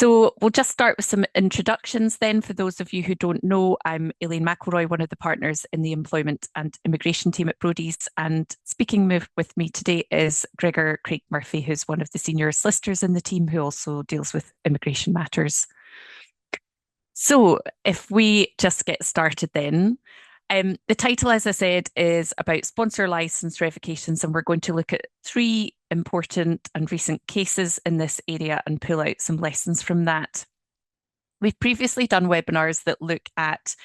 So we'll just start with some introductions then. For those of you who don't know, I'm Elaine McElroy, one of the partners in the employment and immigration team at Brodie's. And speaking with me today is Gregor Craig Murphy, who's one of the senior solicitors in the team who also deals with immigration matters. So if we just get started then, the title, as I said, is about sponsor license revocations, and we're going to look at three important and recent cases in this area and pull out some lessons from that. We've previously done webinars that look at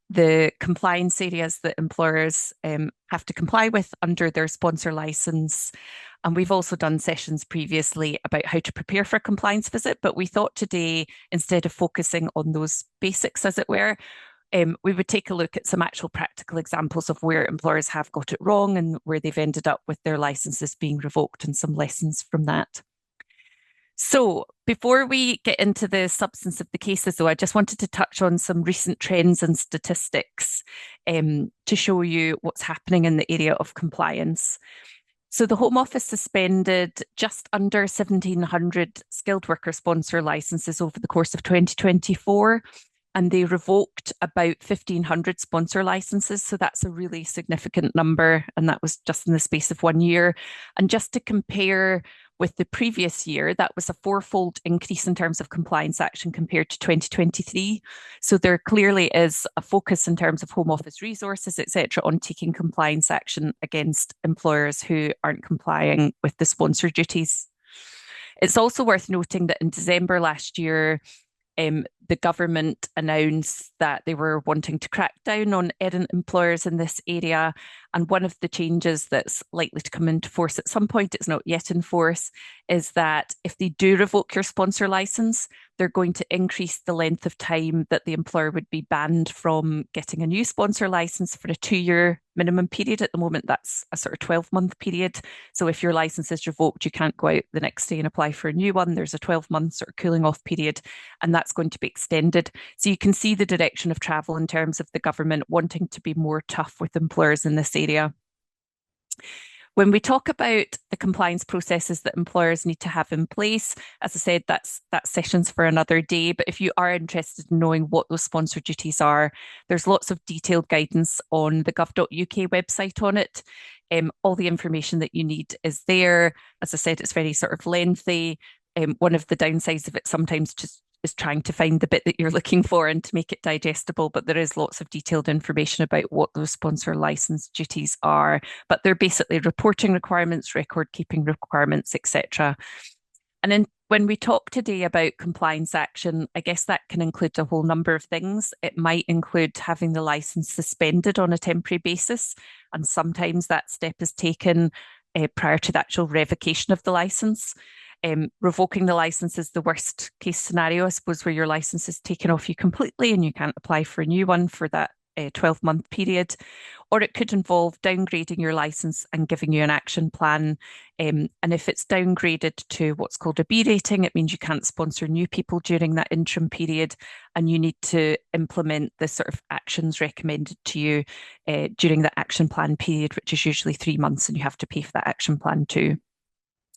the compliance areas that employers have to comply with under their sponsor license. And we've also done sessions previously about how to prepare for a compliance visit. But we thought today, instead of focusing on those basics, as it were, we would take a look at some actual practical examples of where employers have got it wrong and where they've ended up with their licenses being revoked and some lessons from that. So before we get into the substance of the cases, though, I just wanted to touch on some recent trends and statistics to show you what's happening in the area of compliance. So the Home Office suspended just under 1,700 skilled worker sponsor licenses over the course of 2024. And they revoked about 1,500 sponsor licenses. So that's a really significant number. And that was just in the space of 1 year. And just to compare with the previous year, that was a fourfold increase in terms of compliance action compared to 2023. So there clearly is a focus in terms of Home Office resources, etc., on taking compliance action against employers who aren't complying with the sponsor duties. It's also worth noting that in December last year, the government announced that they were wanting to crack down on errant employers in this area. And one of the changes that's likely to come into force at some point, it's not yet in force, is that if they do revoke your sponsor license, they're going to increase the length of time that the employer would be banned from getting a new sponsor license for a 2-year minimum period. At the moment, that's a sort of 12-month period. So if your license is revoked, you can't go out the next day and apply for a new one. There's a 12-month sort of cooling off period, and that's going to be extended. So you can see the direction of travel in terms of the government wanting to be more tough with employers in this area. When we talk about the compliance processes that employers need to have in place, as I said, that's sessions for another day. But if you are interested in knowing what those sponsor duties are, there's lots of detailed guidance on the gov.uk website on it. All the information that you need is there. As I said, it's very sort of lengthy. One of the downsides of it sometimes just is trying to find the bit that you're looking for and to make it digestible, but there is lots of detailed information about what those sponsor license duties are. But they're basically reporting requirements, record keeping requirements, etc. And then when we talk today about compliance action, I guess that can include a whole number of things. It might include having the license suspended on a temporary basis, and sometimes that step is taken prior to the actual revocation of the license. Revoking the license is the worst case scenario, I suppose, where your license is taken off you completely and you can't apply for a new one for that 12-month period. Or it could involve downgrading your license and giving you an action plan. And if it's downgraded to what's called a B rating, it means you can't sponsor new people during that interim period, and you need to implement the sort of actions recommended to you during the action plan period, which is usually 3 months, and you have to pay for that action plan too.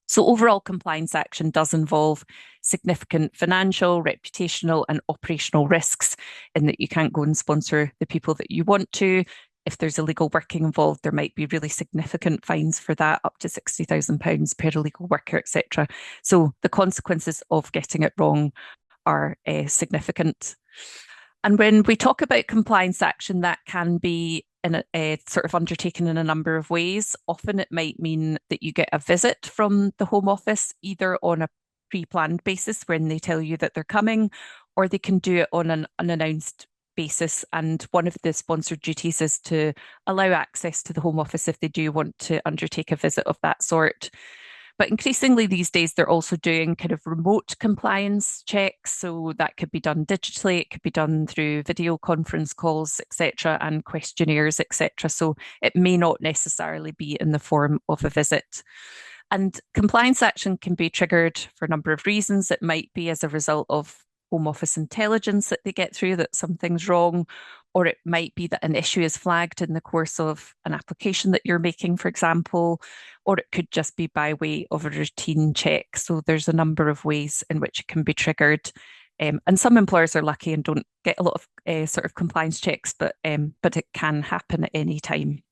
So overall compliance action does involve significant financial, reputational and operational risks in that you can't go and sponsor the people that you want to. If there's illegal working involved, there might be really significant fines for that, up to £60,000 per illegal worker, etc. So the consequences of getting it wrong are significant. And when we talk about compliance action, that can be sort of undertaken in a number of ways. Often it might mean that you get a visit from the Home Office, either on a pre-planned basis when they tell you that they're coming, or they can do it on an unannounced basis. And one of the sponsored duties is to allow access to the Home Office if they do want to undertake a visit of that sort. But increasingly these days, they're also doing kind of remote compliance checks. So that could be done digitally, it could be done through video conference calls, etc., and questionnaires, etc. So it may not necessarily be in the form of a visit. And compliance action can be triggered for a number of reasons. It might be as a result of Home Office intelligence that they get through that something's wrong, or it might be that an issue is flagged in the course of an application that you're making, for example, or it could just be by way of a routine check. So there's a number of ways in which it can be triggered. And some employers are lucky and don't get a lot of sort of compliance checks, but it can happen at any time.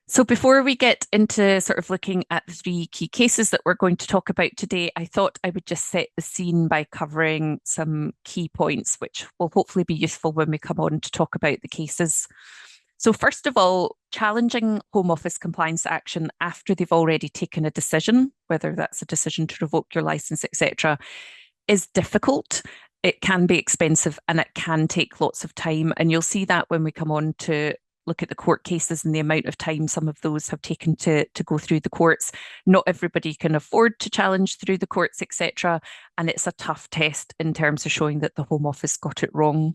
So before we get into sort of looking at the three key cases that we're going to talk about today, I thought I would just set the scene by covering some key points, which will hopefully be useful when we come on to talk about the cases. So first of all, challenging Home Office compliance action after they've already taken a decision, whether that's a decision to revoke your license, etc., is difficult. It can be expensive and it can take lots of time. And you'll see that when we come on to look at the court cases and the amount of time some of those have taken to go through the courts. Not everybody can afford to challenge through the courts, etc. And it's a tough test in terms of showing that the Home Office got it wrong.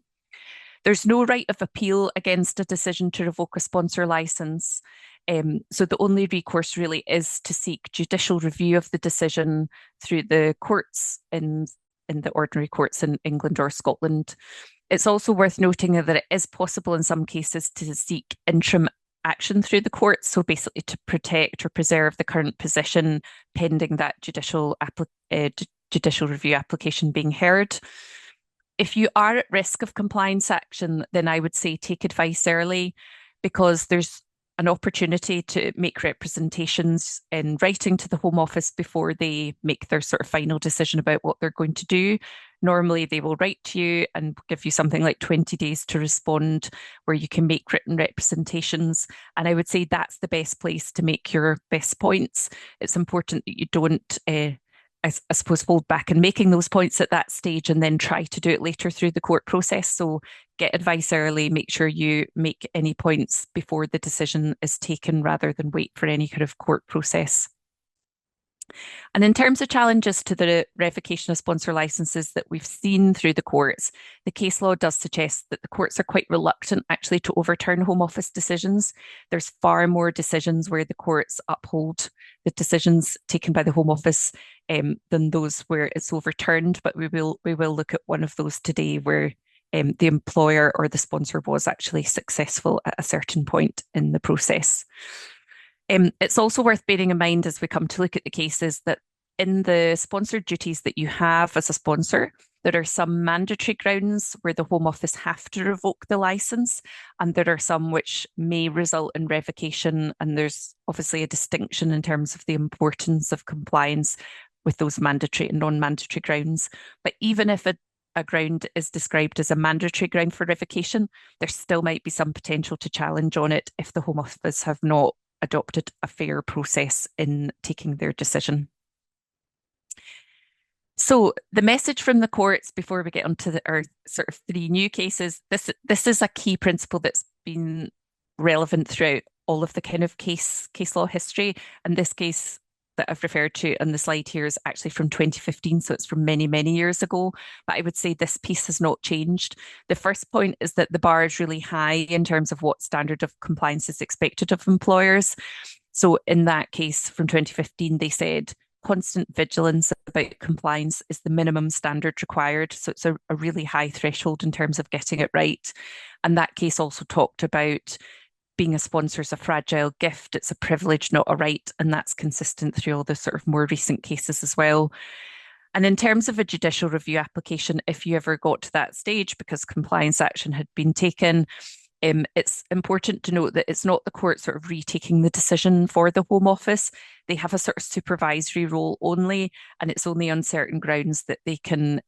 There's no right of appeal against a decision to revoke a sponsor license. So the only recourse really is to seek judicial review of the decision through the courts in the ordinary courts in England or Scotland. It's also worth noting that it is possible in some cases to seek interim action through the courts, so basically to protect or preserve the current position pending that judicial review application being heard. If you are at risk of compliance action, then I would say take advice early, because there's an opportunity to make representations in writing to the Home Office before they make their sort of final decision about what they're going to do. Normally, they will write to you and give you something like 20 days to respond, where you can make written representations. And I would say that's the best place to make your best points. It's important that you don't I suppose, hold back in making those points at that stage and then try to do it later through the court process. So get advice early, make sure you make any points before the decision is taken rather than wait for any kind of court process. And in terms of challenges to the revocation of sponsor licenses that we've seen through the courts, the case law does suggest that the courts are quite reluctant actually to overturn Home Office decisions. There's far more decisions where the courts uphold the decisions taken by the Home Office than those where it's overturned. But we will look at one of those today where the employer or the sponsor was actually successful at a certain point in the process. It's also worth bearing in mind as we come to look at the cases that in the sponsored duties that you have as a sponsor, there are some mandatory grounds where the Home Office have to revoke the licence, and there are some which may result in revocation. And there's obviously a distinction in terms of the importance of compliance with those mandatory and non-mandatory grounds. But even if a ground is described as a mandatory ground for revocation, there still might be some potential to challenge on it if the Home Office have not adopted a fair process in taking their decision. So the message from the courts before we get onto our sort of three new cases, this is a key principle that's been relevant throughout all of the kind of case law history. And this case that I've referred to on the slide here is actually from 2015, so it's from many, many years ago. But I would say this piece has not changed. The first point is that the bar is really high in terms of what standard of compliance is expected of employers. So in that case from 2015, they said constant vigilance about compliance is the minimum standard required. So it's a really high threshold in terms of getting it right. And that case also talked about being a sponsor is a fragile gift. It's a privilege, not a right. And that's consistent through all the sort of more recent cases as well. And in terms of a judicial review application, if you ever got to that stage because compliance action had been taken, it's important to note that it's not the court sort of retaking the decision for the Home Office. They have a sort of supervisory role only, and it's only on certain grounds that they can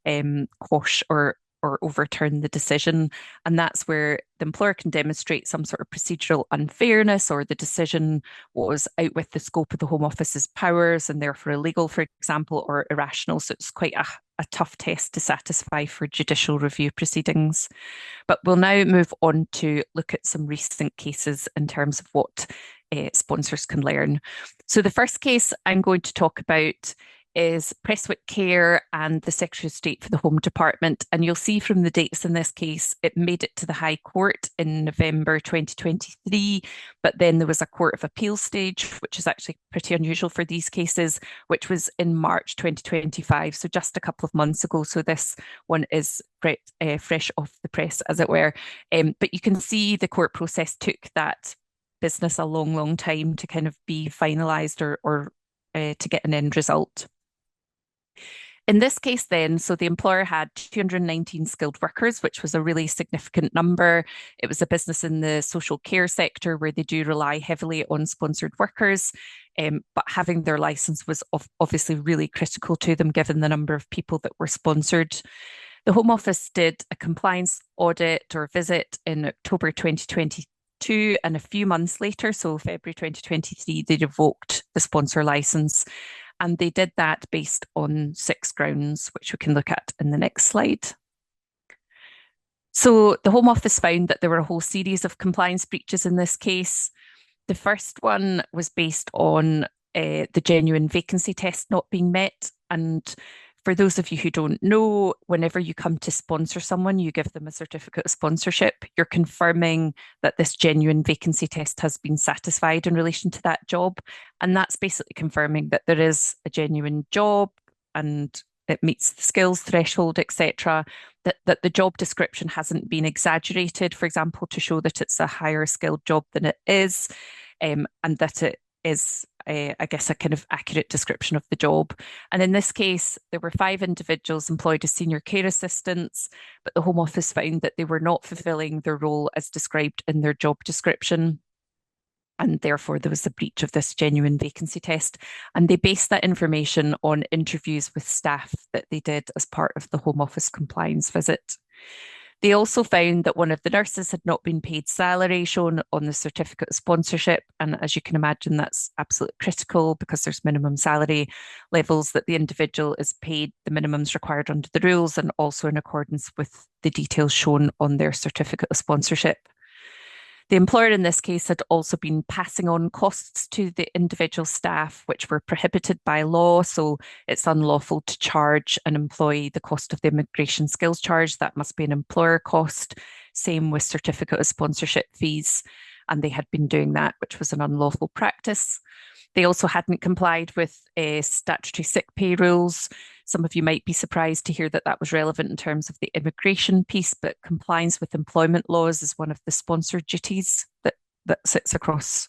quash or overturn the decision. And that's where the employer can demonstrate some sort of procedural unfairness, or the decision was out with the scope of the Home Office's powers and therefore illegal, for example, or irrational. So it's quite a tough test to satisfy for judicial review proceedings. But we'll now move on to look at some recent cases in terms of what sponsors can learn. So the first case I'm going to talk about is Prestwick Care and the Secretary of State for the Home Department. And you'll see from the dates in this case, it made it to the High Court in November 2023, but then there was a Court of Appeal stage, which is actually pretty unusual for these cases, which was in March 2025, so just a couple of months ago. So this one is fresh off the press, as it were. But you can see the court process took that business a long, long time to kind of be finalised or to get an end result. In this case, then, so the employer had 219 skilled workers, which was a really significant number. It was a business in the social care sector where they do rely heavily on sponsored workers, but having their license was obviously really critical to them given the number of people that were sponsored. The Home Office did a compliance audit or visit in October 2022, and a few months later, so February 2023, they revoked the sponsor license. And they did that based on 6 grounds, which we can look at in the next slide. So the Home Office found that there were a whole series of compliance breaches in this case. The first one was based on the genuine vacancy test not being met. And for those of you who don't know, whenever you come to sponsor someone, you give them a certificate of sponsorship. You're confirming that this genuine vacancy test has been satisfied in relation to that job. And that's basically confirming that there is a genuine job and it meets the skills threshold, etc. That the job description hasn't been exaggerated, for example, to show that it's a higher skilled job than it is, and that it is I guess, a kind of accurate description of the job. And in this case, there were 5 individuals employed as senior care assistants, but the Home Office found that they were not fulfilling their role as described in their job description. And therefore, there was a breach of this genuine vacancy test. And they based that information on interviews with staff that they did as part of the Home Office compliance visit. They also found that one of the nurses had not been paid salary shown on the certificate of sponsorship. And as you can imagine, that's absolutely critical because there's minimum salary levels that the individual is paid the minimums required under the rules and also in accordance with the details shown on their certificate of sponsorship. The employer in this case had also been passing on costs to the individual staff, which were prohibited by law. So it's unlawful to charge an employee the cost of the immigration skills charge. That must be an employer cost. Same with certificate of sponsorship fees. And they had been doing that, which was an unlawful practice. They also hadn't complied with statutory sick pay rules. Some of you might be surprised to hear that that was relevant in terms of the immigration piece, but compliance with employment laws is one of the sponsor duties that sits across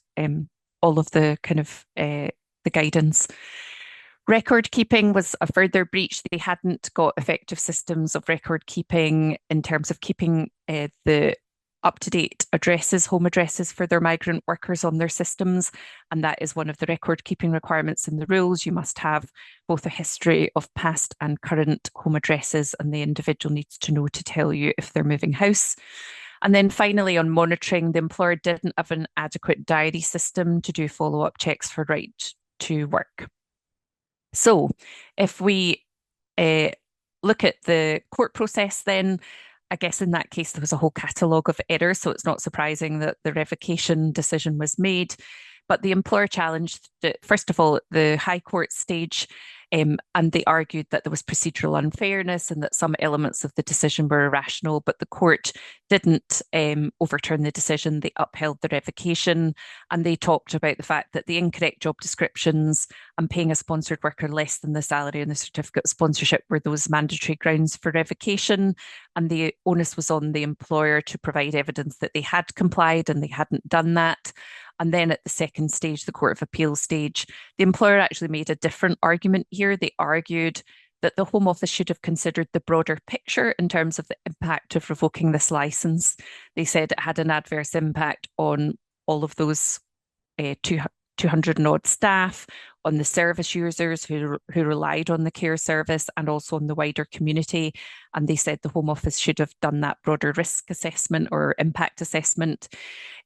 all of the kind of the guidance. Record keeping was a further breach. They hadn't got effective systems of record keeping in terms of keeping the up-to-date addresses, home addresses for their migrant workers on their systems. And that is one of the record keeping requirements in the rules. You must have both a history of past and current home addresses, and the individual needs to know to tell you if they're moving house. And then finally, on monitoring, the employer didn't have an adequate diary system to do follow-up checks for right to work. So if we look at the court process then, I guess in that case, there was a whole catalogue of errors, so it's not surprising that the revocation decision was made. But the employer challenged, first of all, the High Court stage, and they argued that there was procedural unfairness and that some elements of the decision were irrational, but the court didn't overturn the decision. They upheld the revocation, and they talked about the fact that the incorrect job descriptions and paying a sponsored worker less than the salary and the certificate of sponsorship were those mandatory grounds for revocation, and the onus was on the employer to provide evidence that they had complied and they hadn't done that. And then at the second stage, the Court of Appeal stage, the employer actually made a different argument here. They argued that the Home Office should have considered the broader picture in terms of the impact of revoking this licence. They said it had an adverse impact on all of those 200 and odd staff, on the service users who relied on the care service, and also on the wider community. And they said the Home Office should have done that broader risk assessment or impact assessment.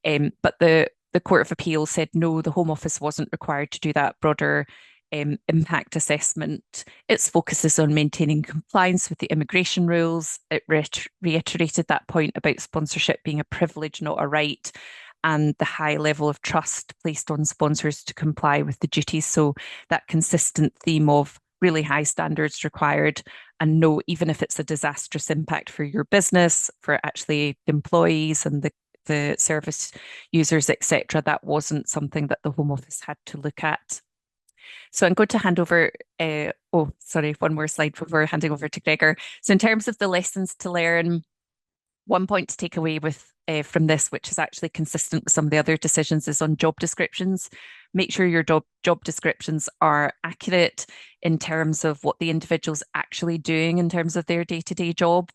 But the Court of Appeal said no, the Home Office wasn't required to do that broader impact assessment. Its focus is on maintaining compliance with the immigration rules. It reiterated that point about sponsorship being a privilege, not a right, and the high level of trust placed on sponsors to comply with the duties. So that consistent theme of really high standards required. And no, even if it's a disastrous impact for your business, for actually the employees and the service users, etc., that wasn't something that the Home Office had to look at. So I'm going to hand over. Oh, sorry, one more slide before handing over to Gregor. So in terms of the lessons to learn, one point to take away with from this, which is actually consistent with some of the other decisions, is on job descriptions. Make sure your job descriptions are accurate in terms of what the individual's actually doing in terms of their day-to-day job.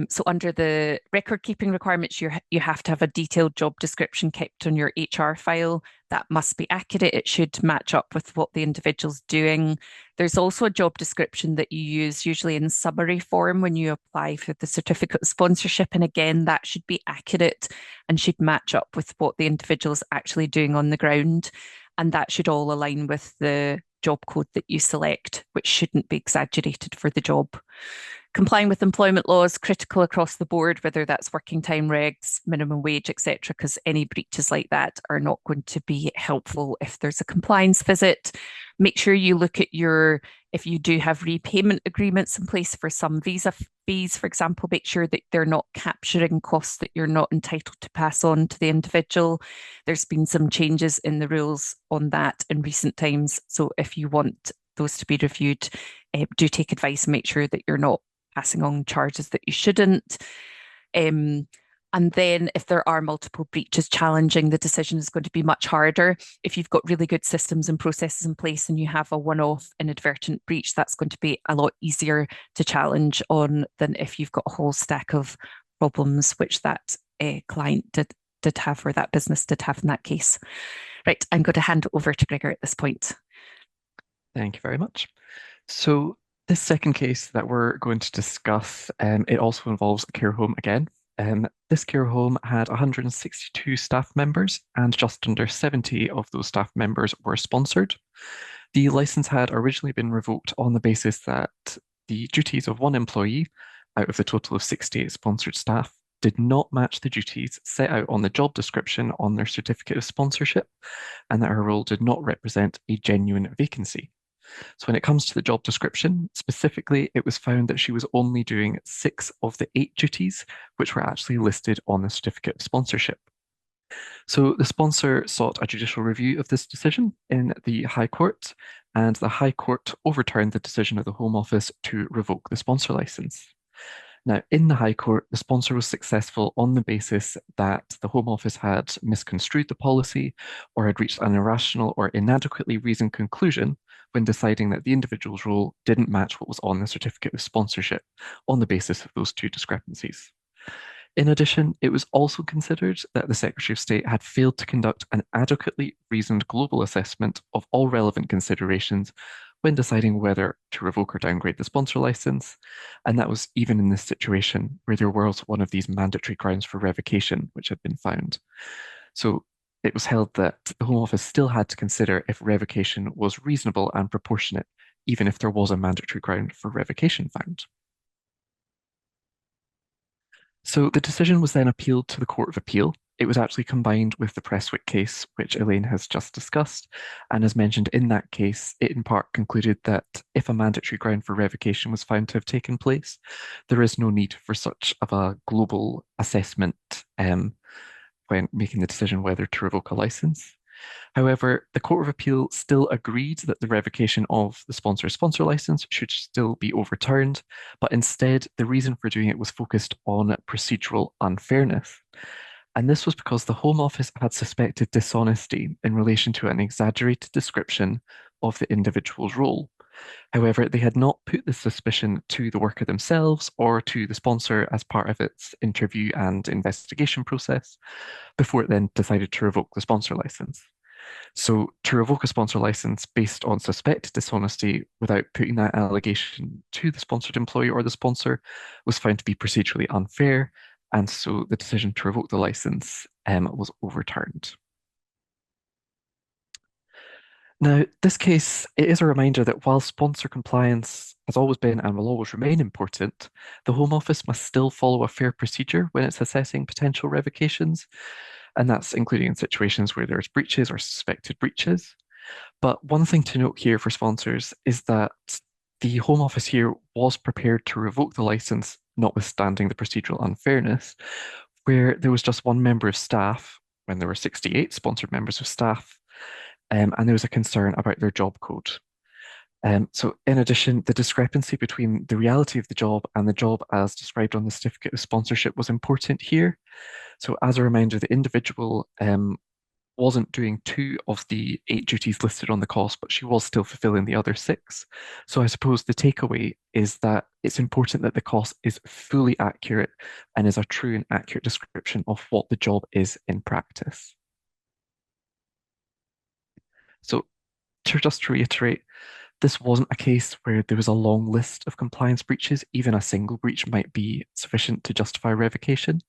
So under the record keeping requirements, you have to have a detailed job description kept on your HR file. That must be accurate. It should match up with what the individual's doing. There's also a job description that you use usually in summary form when you apply for the certificate of sponsorship. And again, that should be accurate and should match up with what the individual's actually doing on the ground. And that should all align with the job code that you select, which shouldn't be exaggerated for the job. Complying with employment laws, critical across the board, whether that's working time regs, minimum wage, etc., because any breaches like that are not going to be helpful if there's a compliance visit. Make sure you look at if you do have repayment agreements in place for some visa fees, for example, make sure that they're not capturing costs that you're not entitled to pass on to the individual. There's been some changes in the rules on that in recent times. So if you want those to be reviewed, do take advice and make sure that you're not passing on charges that you shouldn't. And then if there are multiple breaches, challenging the decision is going to be much harder. If you've got really good systems and processes in place and you have a one-off inadvertent breach, that's going to be a lot easier to challenge on than if you've got a whole stack of problems, which that client did have, or that business did have in that case. Right, I'm going to hand over to Gregor at this point. Thank you very much. So this second case that we're going to discuss, it also involves a care home again. This care home had 162 staff members, and just under 70 of those staff members were sponsored. The license had originally been revoked on the basis that the duties of one employee out of the total of 68 sponsored staff did not match the duties set out on the job description on their certificate of sponsorship, and that her role did not represent a genuine vacancy. So when it comes to the job description, specifically, it was found that she was only doing 6 of the 8 duties, which were actually listed on the certificate of sponsorship. So the sponsor sought a judicial review of this decision in the High Court, and the High Court overturned the decision of the Home Office to revoke the sponsor license. Now, in the High Court, the sponsor was successful on the basis that the Home Office had misconstrued the policy or had reached an irrational or inadequately reasoned conclusion when deciding that the individual's role didn't match what was on the certificate of sponsorship on the basis of those two discrepancies. In addition, it was also considered that the Secretary of State had failed to conduct an adequately reasoned global assessment of all relevant considerations when deciding whether to revoke or downgrade the sponsor license, and that was even in this situation where there was one of these mandatory grounds for revocation which had been found. So it was held that the Home Office still had to consider if revocation was reasonable and proportionate, even if there was a mandatory ground for revocation found. So the decision was then appealed to the Court of Appeal. It was actually combined with the Prestwick case, which Elaine has just discussed. And as mentioned in that case, it in part concluded that if a mandatory ground for revocation was found to have taken place, there is no need for such of a global assessment when making the decision whether to revoke a license. However, the Court of Appeal still agreed that the revocation of the sponsor license should still be overturned, but instead, the reason for doing it was focused on procedural unfairness. And this was because the Home Office had suspected dishonesty in relation to an exaggerated description of the individual's role. However, they had not put this suspicion to the worker themselves or to the sponsor as part of its interview and investigation process before it then decided to revoke the sponsor license. So, to revoke a sponsor license based on suspected dishonesty without putting that allegation to the sponsored employee or the sponsor was found to be procedurally unfair, and so the decision to revoke the license was overturned. Now, this case, it is a reminder that while sponsor compliance has always been and will always remain important, the Home Office must still follow a fair procedure when it's assessing potential revocations, and that's including in situations where there's breaches or suspected breaches. But one thing to note here for sponsors is that the Home Office here was prepared to revoke the license, notwithstanding the procedural unfairness, where there was just one member of staff when there were 68 sponsored members of staff, and there was a concern about their job code. So, in addition, the discrepancy between the reality of the job and the job as described on the certificate of sponsorship was important here. So, as a reminder, the individual wasn't doing two of the eight duties listed on the cost, but she was still fulfilling the other six. So, I suppose the takeaway is that it's important that the cost is fully accurate and is a true and accurate description of what the job is in practice. So, to just reiterate, this wasn't a case where there was a long list of compliance breaches. Even a single breach might be sufficient to justify revocation.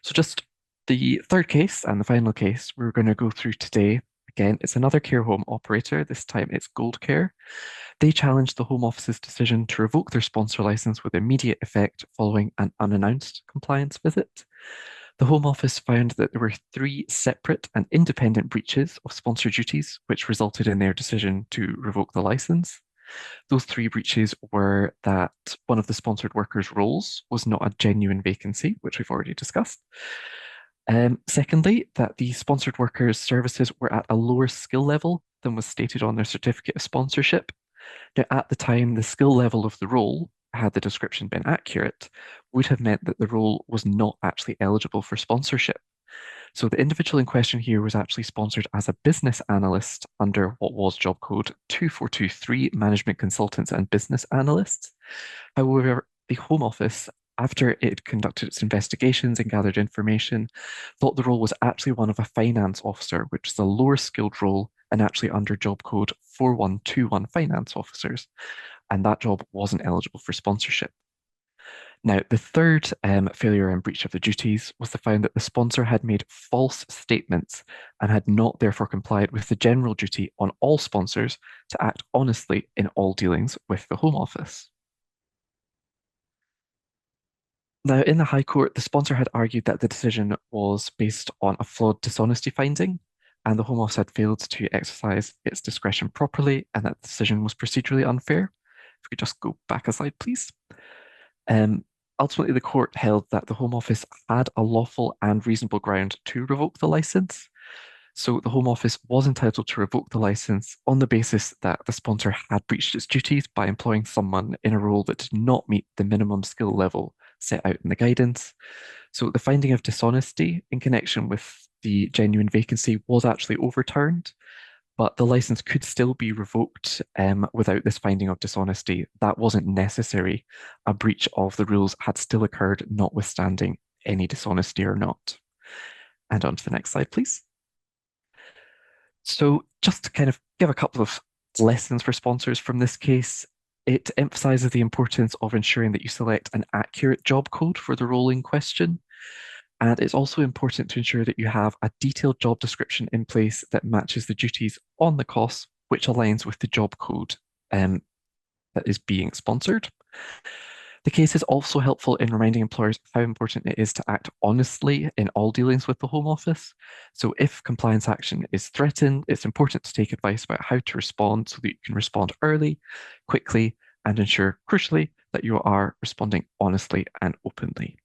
So just the third case and the final case we're going to go through today. Again, it's another care home operator. This time it's Gold Care. They challenged the Home Office's decision to revoke their sponsor license with immediate effect following an unannounced compliance visit. The Home Office found that there were three separate and independent breaches of sponsor duties, which resulted in their decision to revoke the license. Those three breaches were that one of the sponsored workers' roles was not a genuine vacancy, which we've already discussed. Secondly, that the sponsored workers' services were at a lower skill level than was stated on their certificate of sponsorship. Now, at the time, the skill level of the role, had the description been accurate, would have meant that the role was not actually eligible for sponsorship. So the individual in question here was actually sponsored as a business analyst under what was job code 2423, management consultants and business analysts. However, the Home Office, after it conducted its investigations and gathered information, thought the role was actually one of a finance officer, which is a lower skilled role and actually under job code 4121 finance officers. And that job wasn't eligible for sponsorship. Now, the third failure and breach of the duties was the found that the sponsor had made false statements and had not therefore complied with the general duty on all sponsors to act honestly in all dealings with the Home Office. Now, in the High Court, the sponsor had argued that the decision was based on a flawed dishonesty finding, and the Home Office had failed to exercise its discretion properly, and that the decision was procedurally unfair. If we could just go back a slide, please. Um, Ultimately, the court held that the Home Office had a lawful and reasonable ground to revoke the license. So the Home Office was entitled to revoke the license on the basis that the sponsor had breached its duties by employing someone in a role that did not meet the minimum skill level set out in the guidance. So the finding of dishonesty in connection with the genuine vacancy was actually overturned, but the license could still be revoked without this finding of dishonesty. That wasn't necessary. A breach of the rules had still occurred, notwithstanding any dishonesty or not. And on to the next slide, please. So, just to kind of give a couple of lessons for sponsors from this case, it emphasizes the importance of ensuring that you select an accurate job code for the role in question. And it's also important to ensure that you have a detailed job description in place that matches the duties on the course, which aligns with the job code that is being sponsored. The case is also helpful in reminding employers how important it is to act honestly in all dealings with the Home Office. So, if compliance action is threatened, it's important to take advice about how to respond so that you can respond early, quickly, and ensure, crucially, that you are responding honestly and openly.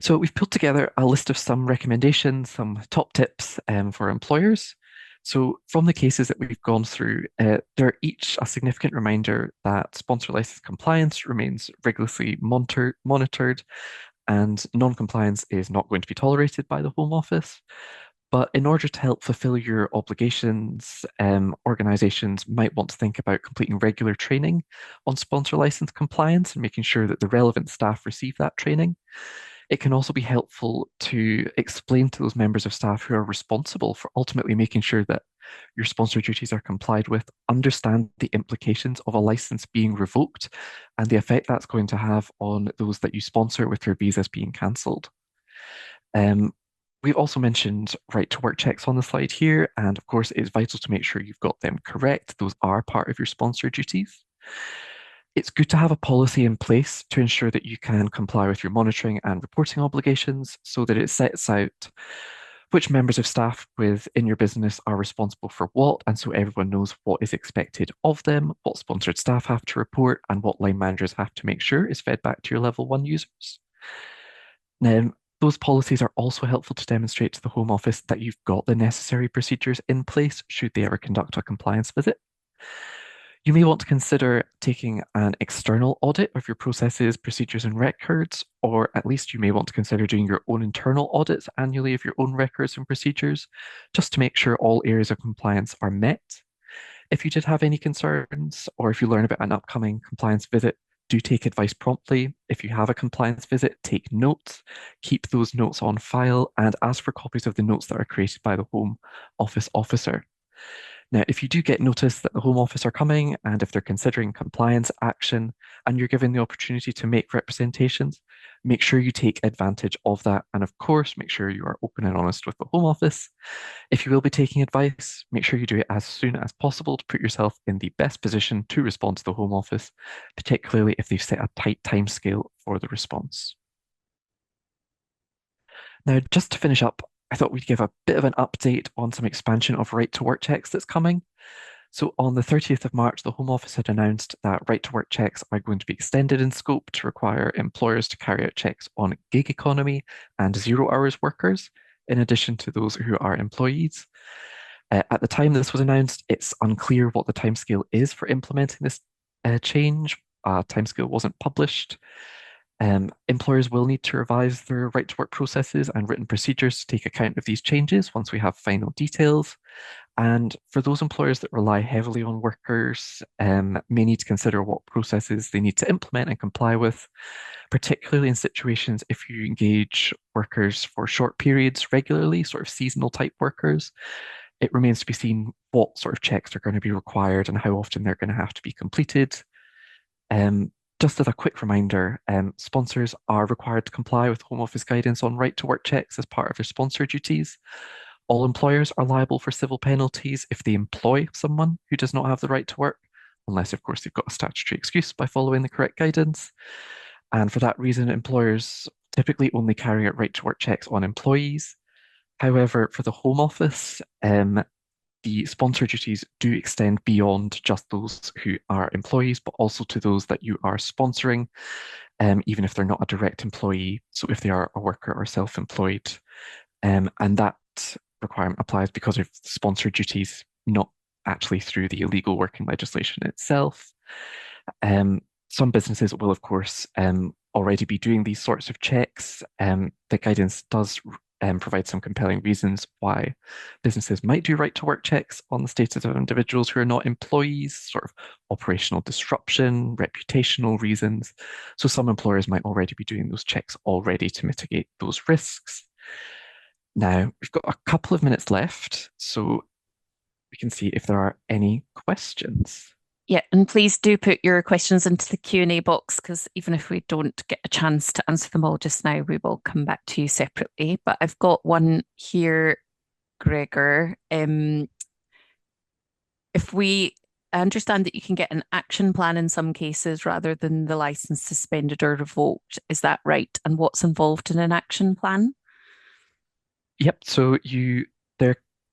So we've put together a list of some recommendations, some top tips for employers. So from the cases that we've gone through, they're each a significant reminder that sponsor license compliance remains rigorously monitored and non-compliance is not going to be tolerated by the Home Office. But in order to help fulfill your obligations, organizations might want to think about completing regular training on sponsor license compliance and making sure that the relevant staff receive that training. It can also be helpful to explain to those members of staff who are responsible for ultimately making sure that your sponsor duties are complied with, understand the implications of a license being revoked and the effect that's going to have on those that you sponsor with their visas being cancelled. We've also mentioned right to work checks on the slide here, and of course, it's vital to make sure you've got them correct. Those are part of your sponsor duties. It's good to have a policy in place to ensure that you can comply with your monitoring and reporting obligations so that it sets out which members of staff within your business are responsible for what, and so everyone knows what is expected of them, what sponsored staff have to report, and what line managers have to make sure is fed back to your level one users. Now, those policies are also helpful to demonstrate to the Home Office that you've got the necessary procedures in place should they ever conduct a compliance visit. You may want to consider taking an external audit of your processes, procedures, and records, or at least you may want to consider doing your own internal audits annually of your own records and procedures, just to make sure all areas of compliance are met. If you did have any concerns, or if you learn about an upcoming compliance visit, do take advice promptly. If you have a compliance visit, take notes, keep those notes on file, and ask for copies of the notes that are created by the Home Office officer. Now, if you do get notice that the Home Office are coming and if they're considering compliance action and you're given the opportunity to make representations, make sure you take advantage of that. And of course, make sure you are open and honest with the Home Office. If you will be taking advice, make sure you do it as soon as possible to put yourself in the best position to respond to the Home Office, particularly if they've set a tight timescale for the response. Now, just to finish up, I thought we'd give a bit of an update on some expansion of right to work checks that's coming. So on the 30th of March, the Home Office had announced that right to work checks are going to be extended in scope to require employers to carry out checks on gig economy and zero hours workers, in addition to those who are employees. At the time this was announced, it's unclear what the timescale is for implementing this change. Timescale wasn't published. Employers will need to revise their right to work processes and written procedures to take account of these changes once we have final details. And for those employers that rely heavily on workers, may need to consider what processes they need to implement and comply with, particularly in situations if you engage workers for short periods regularly, sort of seasonal type workers. It remains to be seen what sort of checks are going to be required and how often they're going to have to be completed. Um, just as a quick reminder, sponsors are required to comply with Home Office guidance on right to work checks as part of their sponsor duties. All employers are liable for civil penalties if they employ someone who does not have the right to work, unless, of course, they've got a statutory excuse by following the correct guidance. And for that reason, employers typically only carry out right to work checks on employees. However, for the Home Office, the sponsor duties do extend beyond just those who are employees, but also to those that you are sponsoring, even if they're not a direct employee. So if they are a worker or self-employed, and that requirement applies because of sponsor duties, not actually through the illegal working legislation itself. Some businesses will, of course, already be doing these sorts of checks. The guidance does provide some compelling reasons why businesses might do right to work checks on the status of individuals who are not employees, sort of operational disruption, reputational reasons. So some employers might already be doing those checks already to mitigate those risks. Now, we've got a couple of minutes left, so we can see if there are any questions. Yeah, and please do put your questions into the Q&A box because even if we don't get a chance to answer them all just now, we will come back to you separately. But I've got one here, Gregor. If we I understand that you can get an action plan in some cases rather than the license suspended or revoked. Is that right? And what's involved in an action plan? Yep, so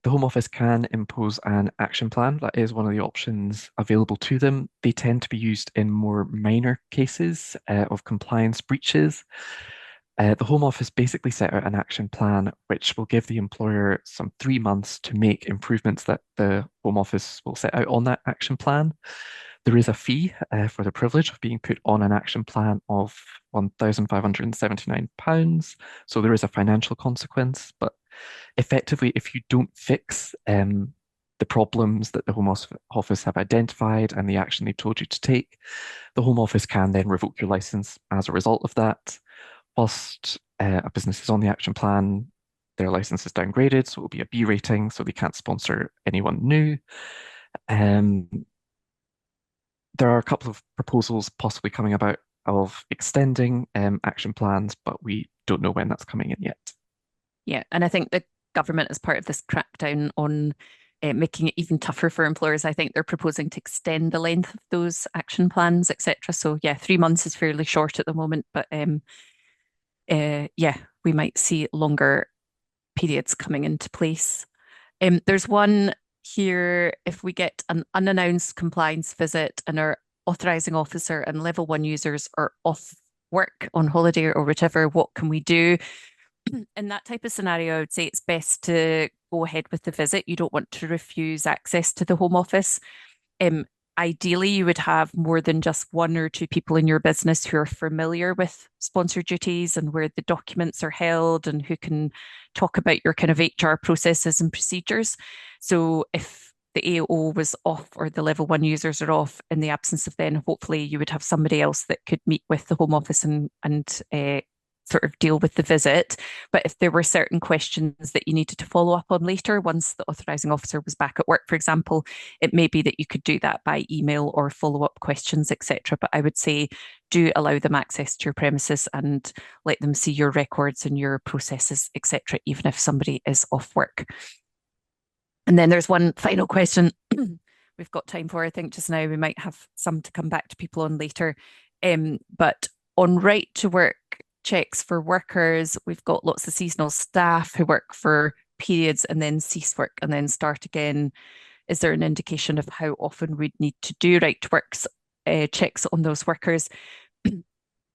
the Home Office can impose an action plan. That is one of the options available to them. They tend to be used in more minor cases of compliance breaches. The Home Office basically set out an action plan which will give the employer some 3 months to make improvements that the Home Office will set out on that action plan. There is a fee for the privilege of being put on an action plan of £1,579. So there is a financial consequence, but effectively, if you don't fix the problems that the Home Office have identified and the action they've told you to take, the Home Office can then revoke your license as a result of that. Whilst a business is on the action plan, their license is downgraded, so it will be a B rating, so they can't sponsor anyone new. Um, there are a couple of proposals possibly coming about of extending action plans, but we don't know when that's coming in yet. Yeah, and I think the government, as part of this crackdown on making it even tougher for employers, I think they're proposing to extend the length of those action plans, etc. So yeah, 3 months is fairly short at the moment, but yeah, we might see longer periods coming into place. There's one here, if we get an unannounced compliance visit and our authorising officer and level one users are off work on holiday or whichever, what can we do? In that type of scenario, I would say it's best to go ahead with the visit. You don't want to refuse access to the Home Office. Um, Ideally, you would have more than just one or two people in your business who are familiar with sponsor duties and where the documents are held and who can talk about your kind of HR processes and procedures. So if the AO was off or the level one users are off in the absence of then, hopefully you would have somebody else that could meet with the Home Office and sort of deal with the visit. But if there were certain questions that you needed to follow up on later, once the authorising officer was back at work, for example, it may be that you could do that by email or follow up questions, etc. But I would say do allow them access to your premises and let them see your records and your processes, etc., even if somebody is off work. And then there's one final question we've got time for, I think, just now. We might have some to come back to people on later. But on right to work checks for workers, we've got lots of seasonal staff who work for periods and then cease work and then start again. Is there an indication of how often we'd need to do right to works checks on those workers?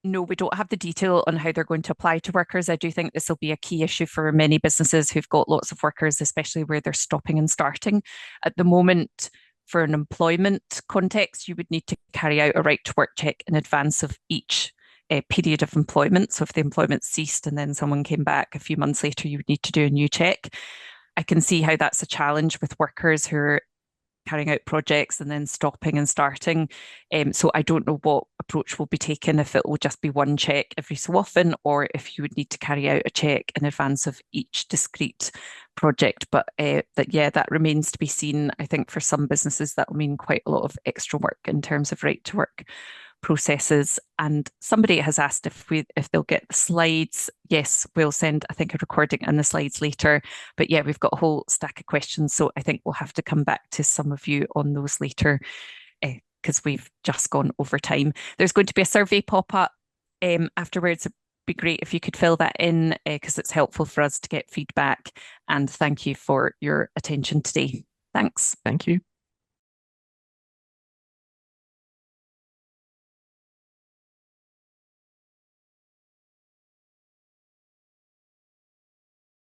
No, we don't have the detail on how they're going to apply to workers. I do think this will be a key issue for many businesses who've got lots of workers, especially where they're stopping and starting. At the moment, for an employment context, you would need to carry out a right to work check in advance of each period of employment. So if the employment ceased and then someone came back a few months later, you would need to do a new check. I can see how that's a challenge with workers who are carrying out projects and then stopping and starting. So I don't know what approach will be taken, if it will just be one check every so often, or if you would need to carry out a check in advance of each discrete project. But that remains to be seen. I think for some businesses that will mean quite a lot of extra work in terms of right to work processes. And somebody has asked if they'll get the slides. Yes, we'll send, I think, a recording and the slides later. But yeah, we've got a whole stack of questions. So I think we'll have to come back to some of you on those later because we've just gone over time. There's going to be a survey pop up afterwards. It'd be great if you could fill that in because it's helpful for us to get feedback. And thank you for your attention today. Thanks. Thank you.